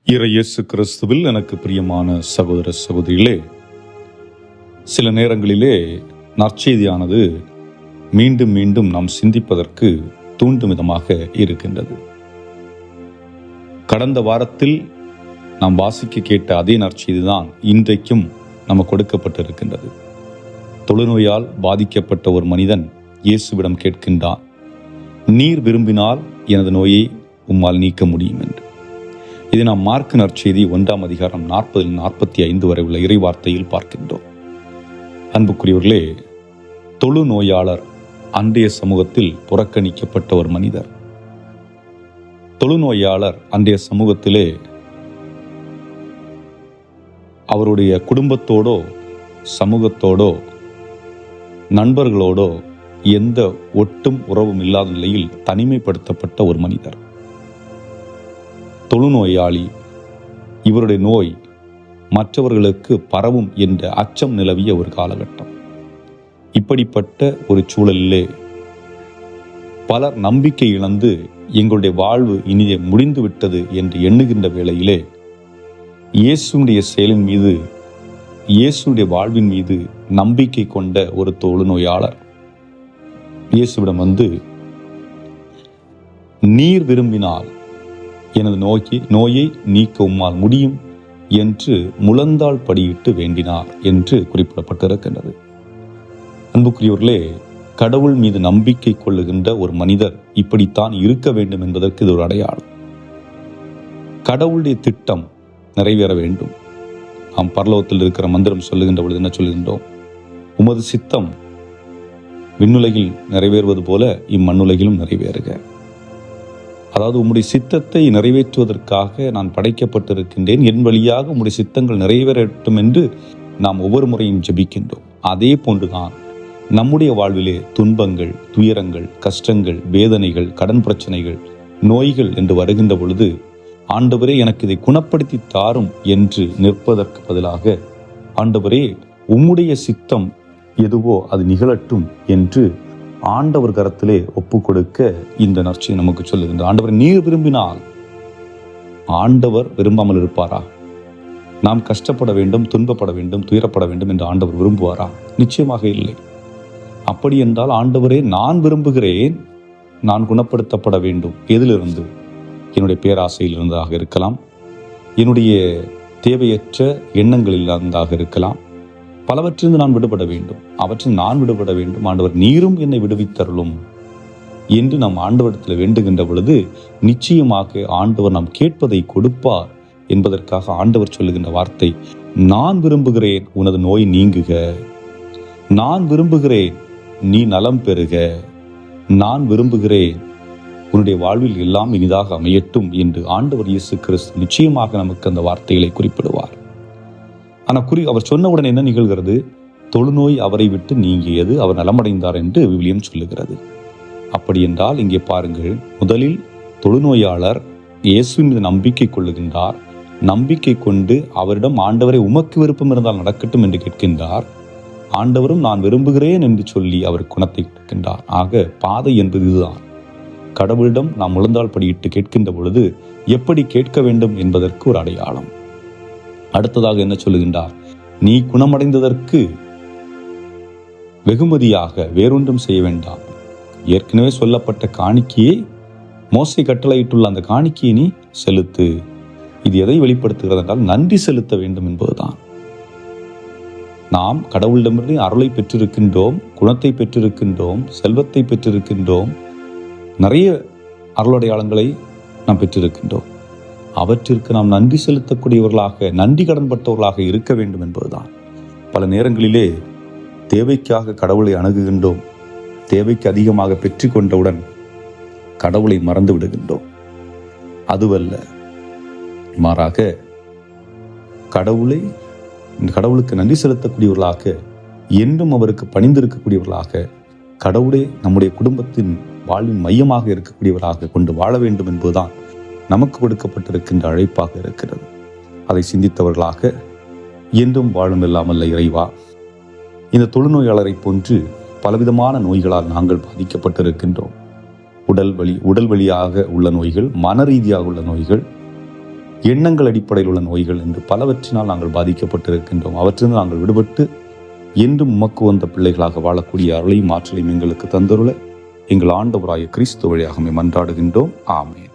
இயேசு கிறிஸ்துவில் எனக்கு பிரியமான சகோதர சகோதரிகளே, சில நேரங்களிலே நற்செய்தியானது மீண்டும் மீண்டும் நாம் சிந்திப்பதற்கு தூண்டும் விதமாக இருக்கின்றது. கடந்த வாரத்தில் நாம் வாசிக்க கேட்ட அதே நற்செய்தி தான் இன்றைக்கும் நமக்கு கொடுக்கப்பட்டிருக்கின்றது. தொழுநோயால் பாதிக்கப்பட்ட ஒரு மனிதன் இயேசுவிடம் கேட்கின்றான், நீர் விரும்பினால் எனது நோயை உம்மால் நீக்க முடியும் என்று. இதை நாம் மார்க் நற்செய்தி 1 அதிகாரம் 40-45 வரை உள்ள இறைவார்த்தையில் பார்க்கின்றோம். அன்புக்குரியவர்களே, தொழுநோயாளர் அன்றைய சமூகத்தில் புறக்கணிக்கப்பட்ட ஒரு மனிதர். தொழுநோயாளர் அன்றைய சமூகத்திலே அவருடைய குடும்பத்தோடோ சமூகத்தோடோ நண்பர்களோடோ எந்த ஒட்டும் உறவும் இல்லாத நிலையில் தனிமைப்படுத்தப்பட்ட ஒரு மனிதர். தொழுநோயாளி, இவருடைய நோய் மற்றவர்களுக்கு பரவும் என்ற அச்சம் நிலவிய ஒரு காலகட்டம். இப்படிப்பட்ட ஒரு சூழலிலே பலர் நம்பிக்கை இழந்து எங்களுடைய வாழ்வு இனியே முடிந்து விட்டது என்று எண்ணுகின்ற வேளையிலே இயேசுடைய செயலின் மீது, இயேசுடைய வாழ்வின் மீது நம்பிக்கை கொண்ட ஒரு தொழுநோயாளர் இயேசுவிடம் வந்து, நீர் விரும்பினால் எனது நோயை நீக்க உம்மால் முடியும் என்று முழந்தாள் படியிட்டு வேண்டினார் என்று குறிப்பிடப்பட்டிருக்கின்றது. அன்புக்குரியவர்களே, கடவுள் மீது நம்பிக்கை கொள்ளுகின்ற ஒரு மனிதர் இப்படித்தான் இருக்க வேண்டும் என்பதற்கு இது ஒரு அடையாளம். கடவுளுடைய திட்டம் நிறைவேற வேண்டும். நாம் பரலோகத்தில் இருக்கிற மந்திரம் சொல்லுகின்ற பொழுது என்ன சொல்லுகின்றோம்? உமது சித்தம் விண்ணுலகில் நிறைவேறுவது போல இம்மண்ணுலகிலும் நிறைவேறுக. அதாவது, உம்முடைய சித்தத்தை நிறைவேற்றுவதற்காக நான் படைக்கப்பட்டிருக்கின்றேன், என் வழியாக உம்முடைய சித்தங்கள் நிறைவேறட்டும் என்று நாம் ஒவ்வொரு முறையும் ஜெபிக்கின்றோம். அதே போன்றுதான் நம்முடைய வாழ்விலே துன்பங்கள், துயரங்கள், கஷ்டங்கள், வேதனைகள், கடன் பிரச்சனைகள், நோய்கள் என்று வருகின்ற பொழுது, ஆண்டவரே எனக்கு இதை குணப்படுத்தி தாரும் என்று நிற்பதற்கு பதிலாக, ஆண்டவரே உம்முடைய சித்தம் எதுவோ அது நிகழட்டும் என்று ஆண்டவர் கரத்திலே ஒப்பு கொடுக்க இந்த நற்செய்தி நமக்கு சொல்லுகின்ற. ஆண்டவர் நீர் விரும்பினால், ஆண்டவர் விரும்பாமல் இருப்பாரா? நாம் கஷ்டப்பட வேண்டும், துன்பப்பட வேண்டும், துயரப்பட வேண்டும் என்று ஆண்டவர் விரும்புவாரா? நிச்சயமாக இல்லை. அப்படி என்றால், ஆண்டவரே நான் விரும்புகிறேன், நான் குணப்படுத்தப்பட வேண்டும். எதிலிருந்து? என்னுடைய பேராசையில் இருந்ததாக இருக்கலாம், என்னுடைய தேவையற்ற எண்ணங்களில் இருந்ததாக இருக்கலாம், பலவற்றிலிருந்து நான் விடுபட வேண்டும், அவற்றில் நான் விடுபட வேண்டும். ஆண்டவர் நீரும் என்னை விடுவித்தருளும் என்று நாம் ஆண்டவரிடத்தில் வேண்டுகின்ற பொழுது நிச்சயமாக ஆண்டவர் நாம் கேட்பதை கொடுப்பார் என்பதற்காக ஆண்டவர் சொல்லுகின்ற வார்த்தை, நான் விரும்புகிறேன் உனது நோய் நீங்குக, நான் விரும்புகிறேன் நீ நலம் பெறுக, நான் விரும்புகிறேன் உன்னுடைய வாழ்வில் எல்லாம் இனிதாக அமையட்டும் என்று ஆண்டவர் இயேசு கிறிஸ்து நிச்சயமாக நமக்கு அந்த வார்த்தைகளை குறிப்பிடுவார். ஆனால் அவர் சொன்னவுடன் என்ன நிகழ்கிறது? தொழுநோய் அவரை விட்டு நீங்கியது, அவர் நலமடைந்தார் என்று விவிலியம் சொல்லுகிறது. அப்படி என்றால் இங்கே பாருங்கள், முதலில் தொழுநோயாளர் இயேசுவின் மீது நம்பிக்கை கொள்ளுகின்றார். நம்பிக்கை கொண்டு அவரிடம், ஆண்டவரை உமக்கு விருப்பம் இருந்தால் நடக்கட்டும் என்று கேட்கின்றார். ஆண்டவரும் நான் விரும்புகிறேன் என்று சொல்லி அவர் குணத்தை கொடுக்கின்றார். ஆக பாதை என்பது இதுதான். கடவுளிடம் நாம் முழந்தாள் படியிட்டு கேட்கின்ற பொழுது எப்படி கேட்க வேண்டும் என்பதற்கு ஒரு அடையாளம். அடுத்ததாக என்ன சொல்லுகின்றார்? நீ குணமடைந்ததற்கு வெகுமதியாக வேறொன்றும் செய்ய வேண்டாம். ஏற்கனவே சொல்லப்பட்ட காணிக்கையை, மோசே கட்டளையிட்டுள்ள அந்த காணிக்கையை நீ செலுத்து. இது எதை வெளிப்படுத்துகிறது என்றால், நன்றி செலுத்த வேண்டும் என்பதுதான். நாம் கடவுளிடமிருந்து அருளை பெற்றிருக்கின்றோம், குணத்தை பெற்றிருக்கின்றோம், செல்வத்தை பெற்றிருக்கின்றோம், நிறைய அருளடையாளங்களை நாம் பெற்றிருக்கின்றோம். அவற்றிற்கு நாம் நன்றி செலுத்தக்கூடியவர்களாக, நன்றி கடன்பட்டவர்களாக இருக்க வேண்டும் என்பதுதான். பல நேரங்களிலே தேவைக்காக கடவுளை அணுகுகின்றோம், தேவைக்கு அதிகமாக பெற்று கொண்டவுடன் கடவுளை மறந்து விடுகின்றோம். அதுவல்ல, மாறாக கடவுளுக்கு நன்றி செலுத்தக்கூடியவர்களாக, என்றும் அவருக்கு பணிந்திருக்கக்கூடியவர்களாக, கடவுளே நம்முடைய குடும்பத்தின் வாழ்வின் மையமாக இருக்கக்கூடியவராக கொண்டு வாழ வேண்டும் என்பதுதான் நமக்கு கொடுக்கப்பட்டிருக்கின்ற அழைப்பாக இருக்கிறது. அதை சிந்தித்தவர்களாக என்றும் வாழும் இல்லாமல் இறைவா, இந்த தொழுநோயாளரை போன்று பலவிதமான நோய்களால் நாங்கள் பாதிக்கப்பட்டிருக்கின்றோம். உடல் வழியாக உள்ள நோய்கள், மன ரீதியாக உள்ள நோய்கள், எண்ணங்கள் அடிப்படையில் உள்ள நோய்கள் என்று பலவற்றினால் நாங்கள் பாதிக்கப்பட்டிருக்கின்றோம். அவற்றிலிருந்து நாங்கள் விடுபட்டு என்றும் உமக்கு வந்த பிள்ளைகளாக வாழக்கூடிய அருளையும் ஆற்றலையும் எங்களுக்கு தந்தருள எங்கள் ஆண்டவராய கிறிஸ்து வழியாக மன்றாடுகின்றோம். ஆமென்.